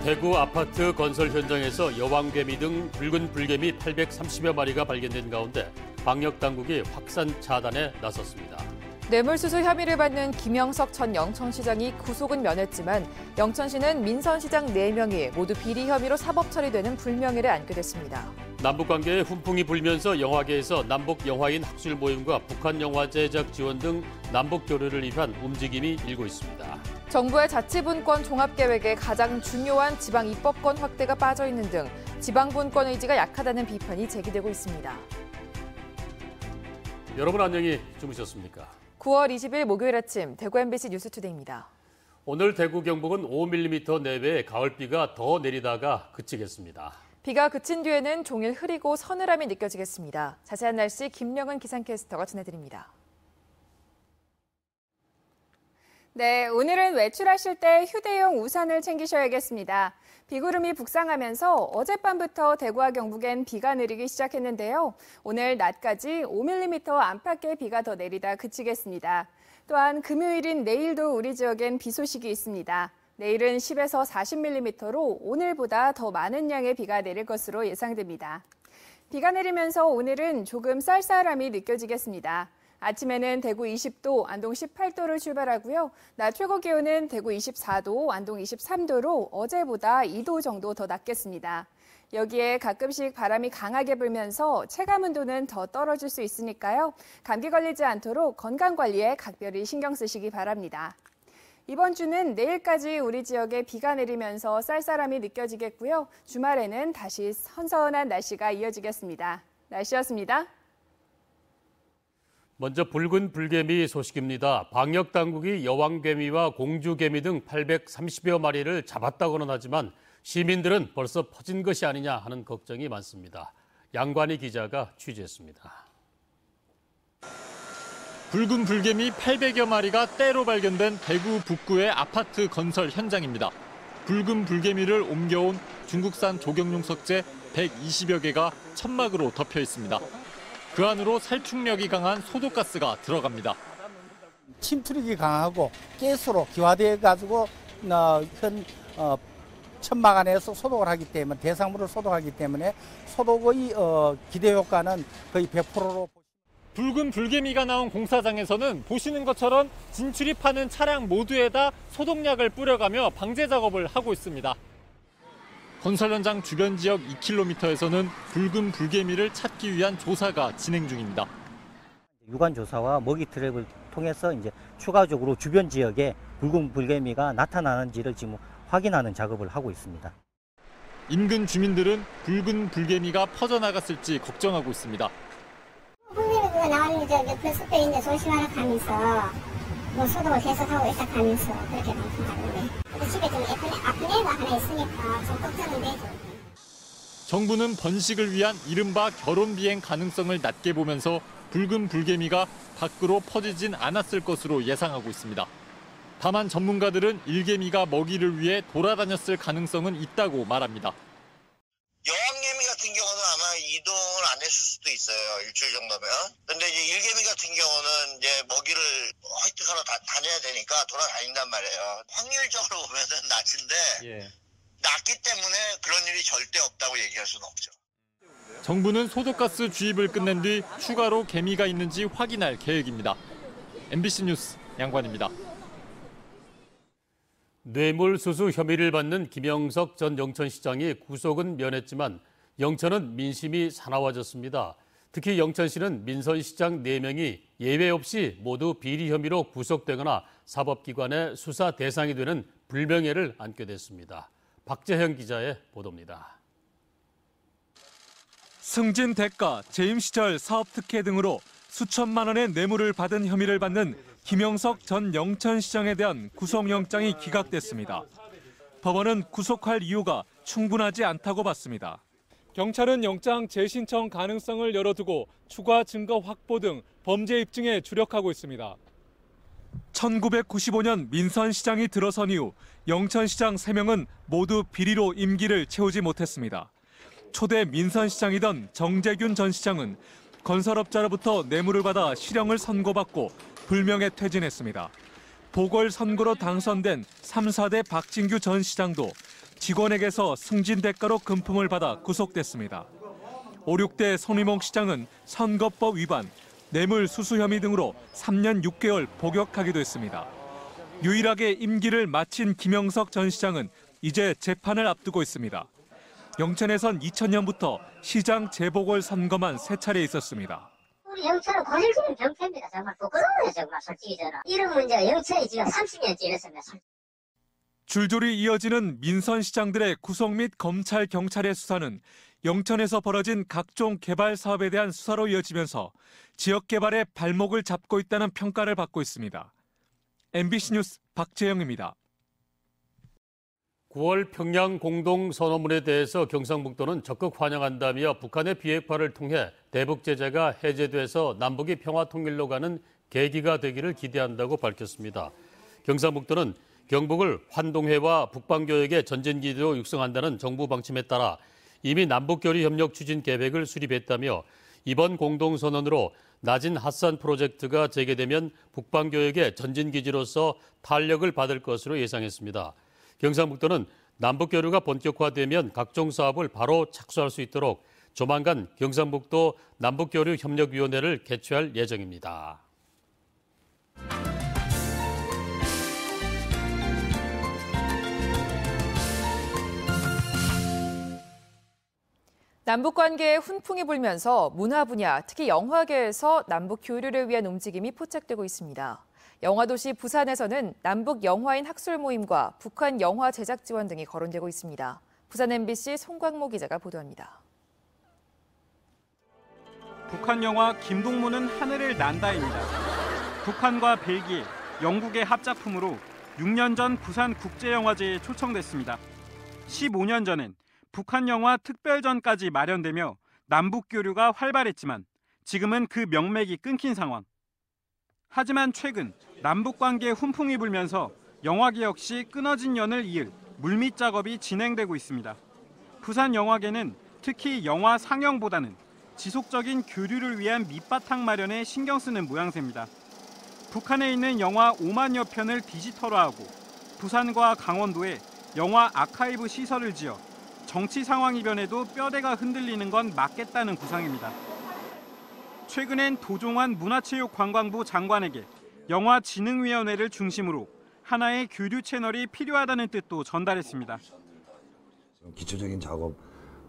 대구 아파트 건설 현장에서 여왕개미 등 붉은 불개미 830여 마리가 발견된 가운데 방역당국이 확산 차단에 나섰습니다. 뇌물수수 혐의를 받는 김영석 전 영천시장이 구속은 면했지만 영천시는 민선시장 4명이 모두 비리 혐의로 사법 처리되는 불명예를 안게 됐습니다. 남북관계에 훈풍이 불면서 영화계에서 남북 영화인 학술 모임과 북한 영화 제작 지원 등 남북 교류를 위한 움직임이 일고 있습니다. 정부의 자치분권 종합계획에 가장 중요한 지방 입법권 확대가 빠져 있는 등 지방분권 의지가 약하다는 비판이 제기되고 있습니다. 여러분 안녕히 주무셨습니까? 9월 20일 목요일 아침 대구 MBC 뉴스투데이입니다. 오늘 대구 경북은 5mm 내외의 가을비가 더 내리다가 그치겠습니다. 비가 그친 뒤에는 종일 흐리고 서늘함이 느껴지겠습니다. 자세한 날씨 김령은 기상캐스터가 전해드립니다. 네, 오늘은 외출하실 때 휴대용 우산을 챙기셔야겠습니다. 비구름이 북상하면서 어젯밤부터 대구와 경북엔 비가 내리기 시작했는데요. 오늘 낮까지 5mm 안팎의 비가 더 내리다 그치겠습니다. 또한 금요일인 내일도 우리 지역엔 비 소식이 있습니다. 내일은 10에서 40mm로 오늘보다 더 많은 양의 비가 내릴 것으로 예상됩니다. 비가 내리면서 오늘은 조금 쌀쌀함이 느껴지겠습니다. 아침에는 대구 20도, 안동 18도를 출발하고요. 낮 최고 기온은 대구 24도, 안동 23도로 어제보다 2도 정도 더 낮겠습니다. 여기에 가끔씩 바람이 강하게 불면서 체감 온도는 더 떨어질 수 있으니까요. 감기 걸리지 않도록 건강관리에 각별히 신경 쓰시기 바랍니다. 이번 주는 내일까지 우리 지역에 비가 내리면서 쌀쌀함이 느껴지겠고요. 주말에는 다시 선선한 날씨가 이어지겠습니다. 날씨였습니다. 먼저 붉은 불개미 소식입니다. 방역당국이 여왕개미와 공주개미 등 830여 마리를 잡았다고는 하지만 시민들은 벌써 퍼진 것이 아니냐 하는 걱정이 많습니다. 양관희 기자가 취재했습니다. 붉은 불개미 800여 마리가 때로 발견된 대구 북구의 아파트 건설 현장입니다. 붉은 불개미를 옮겨온 중국산 조경용 석재 120여 개가 천막으로 덮여 있습니다. 그 안으로 살충력이 강한 소독가스가 들어갑니다. 침투력이 강하고 가스로 기화되어가지고 현 천막 안에서 소독을 하기 때문에 대상물을 소독하기 때문에 소독의 기대 효과는 거의 100%로. 붉은 불개미가 나온 공사장에서는 보시는 것처럼 진출입하는 차량 모두에다 소독약을 뿌려가며 방제 작업을 하고 있습니다. 건설 현장 주변 지역 2km에서는 붉은 불개미를 찾기 위한 조사가 진행 중입니다. 유관 조사와 먹이 트랩을 통해서 이제 추가적으로 주변 지역에 붉은 불개미가 나타나는지를 지금 확인하는 작업을 하고 있습니다. 인근 주민들은 붉은 불개미가 퍼져나갔을지 걱정하고 있습니다. 불개미가 나왔는데 그 숲에 있는데 조심하라 하면서 소독을 계속하고 있다 하면서 그렇게 방송하는데 집에 좀 아픈 애가 하나 있으니까 좀 걱정은 되죠. 정부는 번식을 위한 이른바 결혼 비행 가능성을 낮게 보면서 붉은 불개미가 밖으로 퍼지진 않았을 것으로 예상하고 있습니다. 다만 전문가들은 일개미가 먹이를 위해 돌아다녔을 가능성은 있다고 말합니다. 여왕개미 같은 경우는 아마 이동을 안 했을 수도 있어요. 일주일 정도면. 근데 이제 일개미 같은 경우는 이제 먹이를 획득하러 다녀야 되니까 돌아다닌단 말이에요. 확률적으로 보면은 낮은데 낮기 때문에 그런 일이 절대 없다고 얘기할 수는 없죠. 정부는 소독가스 주입을 끝낸 뒤 추가로 개미가 있는지 확인할 계획입니다. MBC 뉴스 양관입니다. 뇌물수수 혐의를 받는 김영석 전 영천시장이 구속은 면했지만 영천은 민심이 사나워졌습니다. 특히 영천시는 민선시장 4명이 예외 없이 모두 비리 혐의로 구속되거나 사법기관의 수사 대상이 되는 불명예를 안게 됐습니다. 박재형 기자의 보도입니다. 승진 대가, 재임 시절 사업 특혜 등으로 수천만 원의 뇌물을 받은 혐의를 받는 김영석 전 영천시장에 대한 구속영장이 기각됐습니다. 법원은 구속할 이유가 충분하지 않다고 봤습니다. 경찰은 영장 재신청 가능성을 열어두고 추가 증거 확보 등 범죄 입증에 주력하고 있습니다. 1995년 민선시장이 들어선 이후 영천시장 3명은 모두 비리로 임기를 채우지 못했습니다. 초대 민선시장이던 정재균 전 시장은 건설업자로부터 뇌물을 받아 실형을 선고받고 불명예 퇴진했습니다. 보궐선거로 당선된 3, 4대 박진규 전 시장도 직원에게서 승진 대가로 금품을 받아 구속됐습니다. 5, 6대 손희몽 시장은 선거법 위반, 뇌물 수수 혐의 등으로 3년 6개월 복역하기도 했습니다. 유일하게 임기를 마친 김영석 전 시장은 이제 재판을 앞두고 있습니다. 영천에선 2000년부터 시장 재보궐선거만 3차례 있었습니다. 우리 영천은 고질적인 병폐입니다. 정말 부끄러워요. 정말 솔직히 저는. 이런 문제가 영천이 지금 30년째 이랬습니다. 줄줄이 이어지는 민선 시장들의 구속 및 검찰, 경찰의 수사는 영천에서 벌어진 각종 개발 사업에 대한 수사로 이어지면서 지역 개발에 발목을 잡고 있다는 평가를 받고 있습니다. MBC 뉴스 박재영입니다. 9월 평양 공동선언문에 대해서 경상북도는 적극 환영한다며 북한의 비핵화를 통해 대북 제재가 해제돼서 남북이 평화 통일로 가는 계기가 되기를 기대한다고 밝혔습니다. 경상북도는 경북을 환동회와 북방교역의 전진기지로 육성한다는 정부 방침에 따라 이미 남북교류 협력 추진 계획을 수립했다며 이번 공동선언으로 나진 핫산 프로젝트가 재개되면 북방교역의 전진기지로서 탄력을 받을 것으로 예상했습니다. 경상북도는 남북교류가 본격화되면 각종 사업을 바로 착수할 수 있도록 조만간 경상북도 남북교류협력위원회를 개최할 예정입니다. 남북 관계에 훈풍이 불면서 문화 분야, 특히 영화계에서 남북 교류를 위한 움직임이 포착되고 있습니다. 영화도시 부산에서는 남북 영화인 학술 모임과 북한 영화 제작 지원 등이 거론되고 있습니다. 부산 MBC 송광모 기자가 보도합니다. 북한 영화 김동무는 하늘을 난다입니다. 북한과 벨기에, 영국의 합작품으로 6년 전 부산 국제영화제에 초청됐습니다. 15년 전엔 북한 영화 특별전까지 마련되며 남북 교류가 활발했지만 지금은 그 명맥이 끊긴 상황. 하지만 최근 남북 관계에 훈풍이 불면서 영화계 역시 끊어진 연을 이을 물밑 작업이 진행되고 있습니다. 부산 영화계는 특히 영화 상영보다는 지속적인 교류를 위한 밑바탕 마련에 신경 쓰는 모양새입니다. 북한에 있는 영화 5만여 편을 디지털화하고 부산과 강원도에 영화 아카이브 시설을 지어 정치 상황이 변해도 뼈대가 흔들리는 건 막겠다는 구상입니다. 최근엔 도종환 문화체육관광부 장관에게 영화진흥위원회를 중심으로 하나의 교류 채널이 필요하다는 뜻도 전달했습니다. 기초적인 작업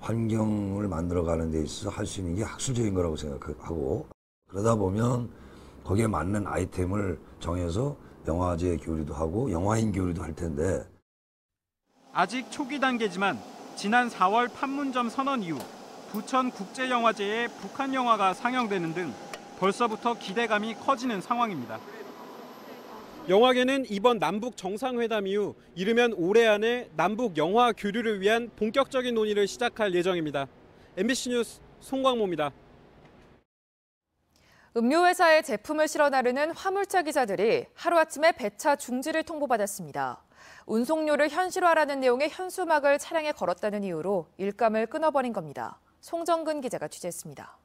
환경을 만들어가는 데 있어서 할 수 있는 게 학술적인 거라고 생각하고 그러다 보면 거기에 맞는 아이템을 정해서 영화제 교류도 하고 영화인 교류도 할 텐데 아직 초기 단계지만 지난 4월 판문점 선언 이후 부천 국제영화제에 북한 영화가 상영되는 등 벌써부터 기대감이 커지는 상황입니다. 영화계는 이번 남북 정상회담 이후 이르면 올해 안에 남북 영화 교류를 위한 본격적인 논의를 시작할 예정입니다. MBC 뉴스 송광모입니다. 음료회사에 제품을 실어 나르는 화물차 기사들이 하루아침에 배차 중지를 통보받았습니다. 운송료를 현실화라는 내용의 현수막을 차량에 걸었다는 이유로 일감을 끊어버린 겁니다. 송정근 기자가 취재했습니다.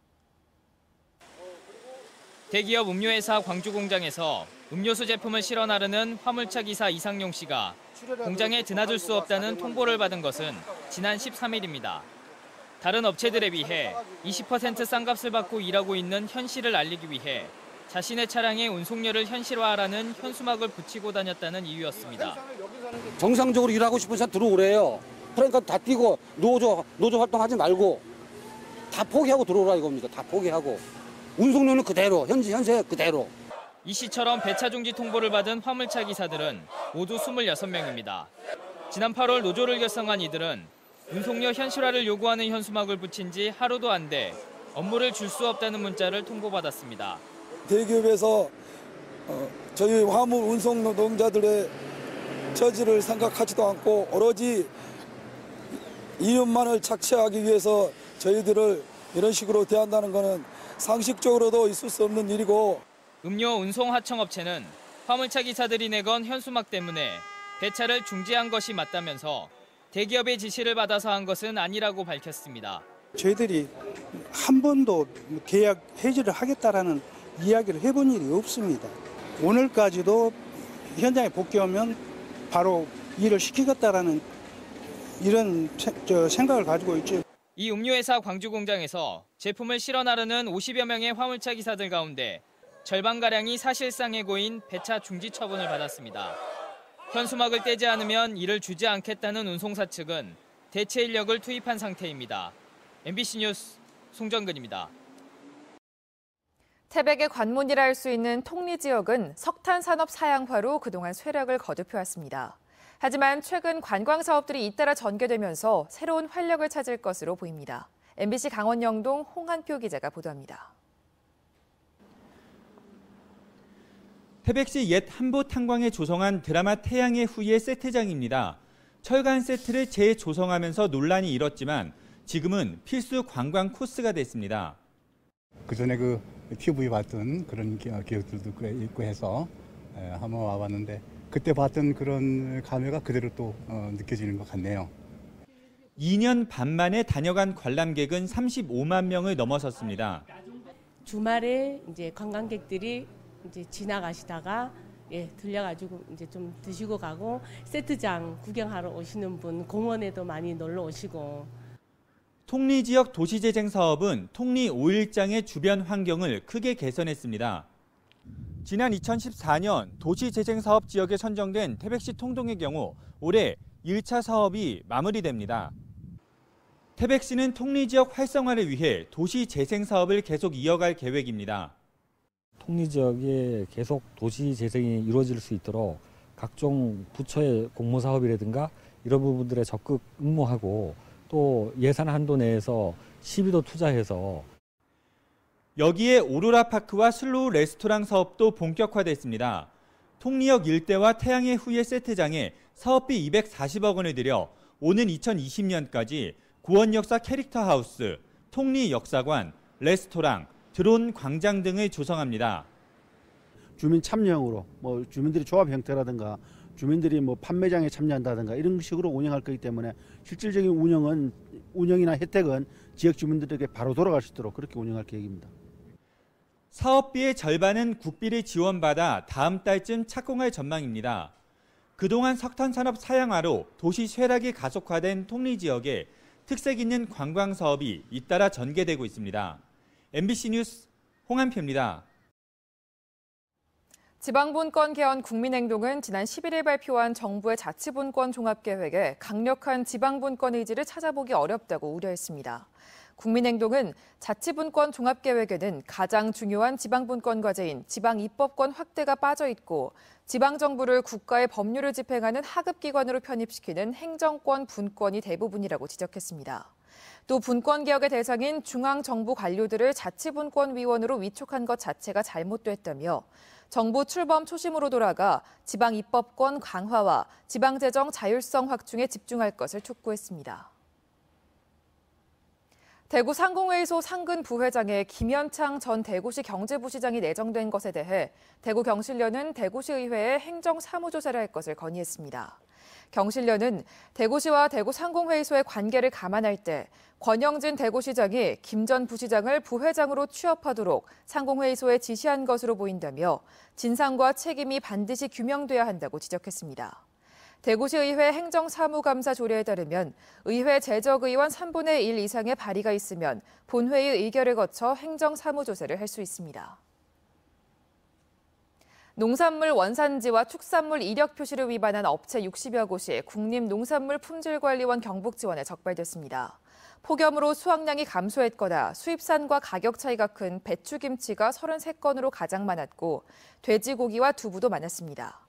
대기업 음료회사 광주 공장에서 음료수 제품을 실어 나르는 화물차 기사 이상용 씨가 공장에 드나들 수 없다는 통보를 받은 것은 지난 13일입니다. 다른 업체들에 비해 20% 싼 값을 받고 일하고 있는 현실을 알리기 위해 자신의 차량에 운송료를 현실화하라는 현수막을 붙이고 다녔다는 이유였습니다. 정상적으로 일하고 싶은 사람 들어오래요. 그러니까 다 뛰고 노조 활동하지 말고 다 포기하고 들어오라 이겁니다. 다 포기하고. 운송료는 그대로, 현재 그대로. 이 씨처럼 배차 중지 통보를 받은 화물차 기사들은 모두 26명입니다. 지난 8월 노조를 결성한 이들은 운송료 현실화를 요구하는 현수막을 붙인 지 하루도 안 돼 업무를 줄 수 없다는 문자를 통보받았습니다. 대기업에서 저희 화물 운송 노동자들의 처지를 생각하지도 않고 오로지 이윤만을 착취하기 위해서 저희들을 이런 식으로 대한다는 것은 상식적으로도 있을 수 없는 일이고. 음료 운송 하청업체는 화물차 기사들이 내건 현수막 때문에 배차를 중지한 것이 맞다면서 대기업의 지시를 받아서 한 것은 아니라고 밝혔습니다. 저희들이 한 번도 계약 해지를 하겠다라는 이야기를 해본 일이 없습니다. 오늘까지도 현장에 복귀하면 바로 일을 시키겠다라는 이런 생각을 가지고 있죠. 이 음료회사 광주 공장에서 제품을 실어 나르는 50여 명의 화물차 기사들 가운데 절반가량이 사실상 해고인 배차 중지 처분을 받았습니다. 현수막을 떼지 않으면 일을 주지 않겠다는 운송사 측은 대체 인력을 투입한 상태입니다. MBC 뉴스 송정근입니다. 태백의 관문이라 할 수 있는 통리 지역은 석탄 산업 사양화로 그동안 쇠락을 거듭해왔습니다. 하지만 최근 관광 사업들이 잇따라 전개되면서 새로운 활력을 찾을 것으로 보입니다. MBC 강원 영동 홍한표 기자가 보도합니다. 태백시 옛 한보 탄광에 조성한 드라마 태양의 후예 세트장입니다. 철간 세트를 재조성하면서 논란이 일었지만 지금은 필수 관광 코스가 됐습니다. 그전에 그 TV 봤던 그런 기억들도 있고 해서 한번 와봤는데 그때 봤던 그런 감회가 그대로 또 느껴지는 것 같네요. 2년 반 만에 다녀간 관람객은 35만 명을 넘어섰습니다. 주말에 이제 관광객들이 이제 지나가시다가 들려가지고 이제 좀 드시고 가고 세트장 구경하러 오시는 분, 공원에도 많이 놀러 오시고. 통리 지역 도시재생 사업은 통리 5일장의 주변 환경을 크게 개선했습니다. 지난 2014년 도시재생 사업 지역에 선정된 태백시 통동의 경우 올해 1차 사업이 마무리됩니다. 태백시는 통리 지역 활성화를 위해 도시재생 사업을 계속 이어갈 계획입니다. 통리 지역에 계속 도시 재생이 이루어질 수 있도록 각종 부처의 공모 사업이라든가 이런 부분들에 적극 응모하고 또 예산 한도 내에서 시비도 투자해서 여기에 오로라파크와 슬로우 레스토랑 사업도 본격화됐습니다. 통리역 일대와 태양의 후예 세트장에 사업비 240억 원을 들여 오는 2020년까지 구원역사 캐릭터 하우스, 통리 역사관, 레스토랑, 드론 광장 등을 조성합니다. 주민 참여형으로 주민들이 조합 형태라든가 주민들이 판매장에 참여한다든가 이런 식으로 운영할 거기 때문에 실질적인 운영이나 혜택은 지역 주민들에게 바로 돌아갈 수 있도록 그렇게 운영할 계획입니다. 사업비의 절반은 국비를 지원받아 다음 달쯤 착공할 전망입니다. 그동안 석탄산업 사양화로 도시 쇠락이 가속화된 통리 지역에 특색 있는 관광 사업이 잇따라 전개되고 있습니다. MBC 뉴스 홍한표입니다. 지방분권 개헌 국민행동은 지난 11일 발표한 정부의 자치분권 종합계획에 강력한 지방분권 의지를 찾아보기 어렵다고 우려했습니다. 국민행동은 자치분권 종합계획에는 가장 중요한 지방분권 과제인 지방입법권 확대가 빠져 있고 지방정부를 국가의 법률을 집행하는 하급기관으로 편입시키는 행정권 분권이 대부분이라고 지적했습니다. 또 분권개혁의 대상인 중앙정부 관료들을 자치분권위원으로 위촉한 것 자체가 잘못됐다며 정부 출범 초심으로 돌아가 지방입법권 강화와 지방재정 자율성 확충에 집중할 것을 촉구했습니다. 대구 상공회의소 상근 부회장에 김현창 전 대구시 경제부시장이 내정된 것에 대해 대구경실련은 대구시의회에 행정사무조사를 할 것을 건의했습니다. 경실련은 대구시와 대구상공회의소의 관계를 감안할 때 권영진 대구시장이 김 전 부시장을 부회장으로 취업하도록 상공회의소에 지시한 것으로 보인다며 진상과 책임이 반드시 규명돼야 한다고 지적했습니다. 대구시의회 행정사무감사 조례에 따르면 의회 재적의원 3분의 1 이상의 발의가 있으면 본회의 의결을 거쳐 행정사무조사를 할 수 있습니다. 농산물 원산지와 축산물 이력 표시를 위반한 업체 60여 곳이 국립농산물품질관리원 경북 지원에 적발됐습니다. 폭염으로 수확량이 감소했거나 수입산과 가격 차이가 큰 배추김치가 33건으로 가장 많았고 돼지고기와 두부도 많았습니다.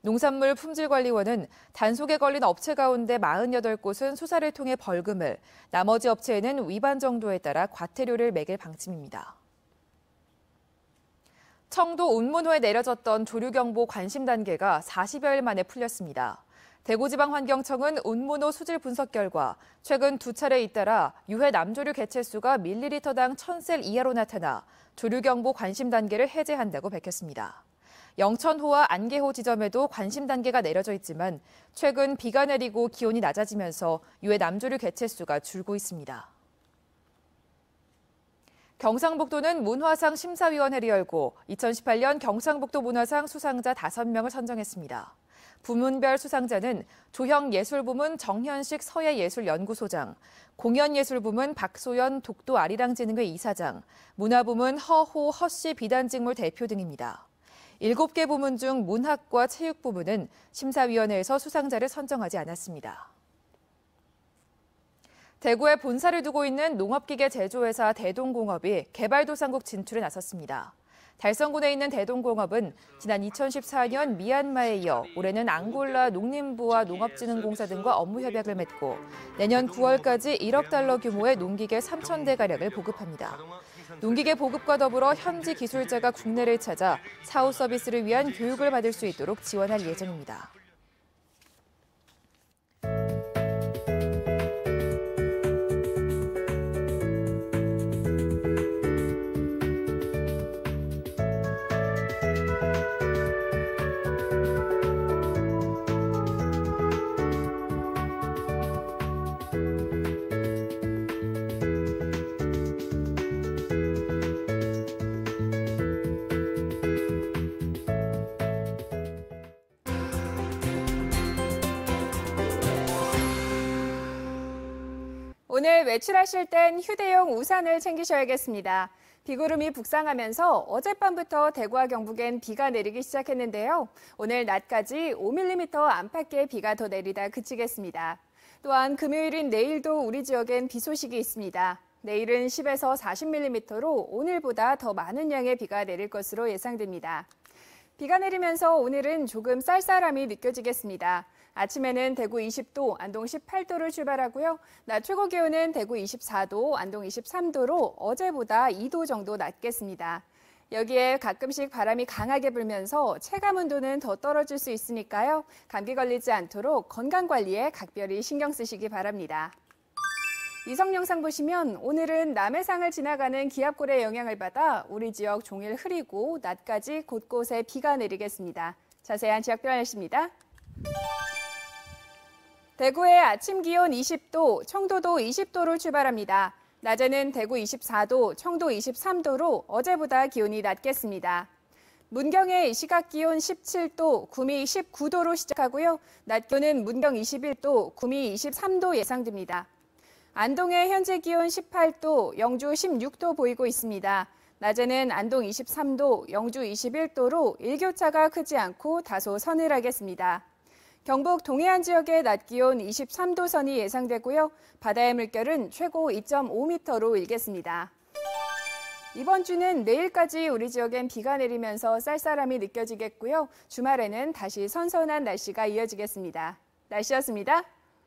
농산물품질관리원은 단속에 걸린 업체 가운데 48곳은 수사를 통해 벌금을, 나머지 업체에는 위반 정도에 따라 과태료를 매길 방침입니다. 청도 운문호에 내려졌던 조류경보 관심 단계가 40여일 만에 풀렸습니다. 대구지방환경청은 운문호 수질 분석 결과 최근 두 차례 잇따라 유해 남조류 개체수가 밀리리터당 1000셀 이하로 나타나 조류경보 관심 단계를 해제한다고 밝혔습니다. 영천호와 안개호 지점에도 관심 단계가 내려져 있지만 최근 비가 내리고 기온이 낮아지면서 유해 남조류 개체수가 줄고 있습니다. 경상북도는 문화상 심사위원회를 열고 2018년 경상북도 문화상 수상자 5명을 선정했습니다. 부문별 수상자는 조형예술부문 정현식 서예예술연구소장, 공연예술부문 박소연 독도 아리랑진흥회 이사장, 문화부문 허호 허씨 비단직물 대표 등입니다. 7개 부문 중 문학과 체육 부문은 심사위원회에서 수상자를 선정하지 않았습니다. 대구에 본사를 두고 있는 농업기계 제조회사 대동공업이 개발도상국 진출에 나섰습니다. 달성군에 있는 대동공업은 지난 2014년 미얀마에 이어 올해는 앙골라 농림부와 농업진흥공사 등과 업무 협약을 맺고 내년 9월까지 1억 달러 규모의 농기계 3,000대가량을 보급합니다. 농기계 보급과 더불어 현지 기술자가 국내를 찾아 사후 서비스를 위한 교육을 받을 수 있도록 지원할 예정입니다. 오늘 외출하실 땐 휴대용 우산을 챙기셔야겠습니다. 비구름이 북상하면서 어젯밤부터 대구와 경북엔 비가 내리기 시작했는데요. 오늘 낮까지 5mm 안팎의 비가 더 내리다 그치겠습니다. 또한 금요일인 내일도 우리 지역엔 비 소식이 있습니다. 내일은 10에서 40mm로 오늘보다 더 많은 양의 비가 내릴 것으로 예상됩니다. 비가 내리면서 오늘은 조금 쌀쌀함이 느껴지겠습니다. 아침에는 대구 20도, 안동 18도를 출발하고요. 낮 최고 기온은 대구 24도, 안동 23도로 어제보다 2도 정도 낮겠습니다. 여기에 가끔씩 바람이 강하게 불면서 체감 온도는 더 떨어질 수 있으니까요. 감기 걸리지 않도록 건강관리에 각별히 신경 쓰시기 바랍니다. 이성 영상 보시면 오늘은 남해상을 지나가는 기압골의 영향을 받아 우리 지역 종일 흐리고 낮까지 곳곳에 비가 내리겠습니다. 자세한 지역별 날씨입니다. 대구의 아침 기온 20도, 청도도 20도를 출발합니다. 낮에는 대구 24도, 청도 23도로 어제보다 기온이 낮겠습니다. 문경의 시각 기온 17도, 구미 19도로 시작하고요. 낮 기온은 문경 21도, 구미 23도 예상됩니다. 안동의 현재 기온 18도, 영주 16도 보이고 있습니다. 낮에는 안동 23도, 영주 21도로 일교차가 크지 않고 다소 서늘하겠습니다. 경북 동해안 지역의 낮 기온 23도 선이 예상되고요. 바다의 물결은 최고 2.5m로 일겠습니다. 이번 주는 내일까지 우리 지역엔 비가 내리면서 쌀쌀함이 느껴지겠고요. 주말에는 다시 선선한 날씨가 이어지겠습니다. 날씨였습니다.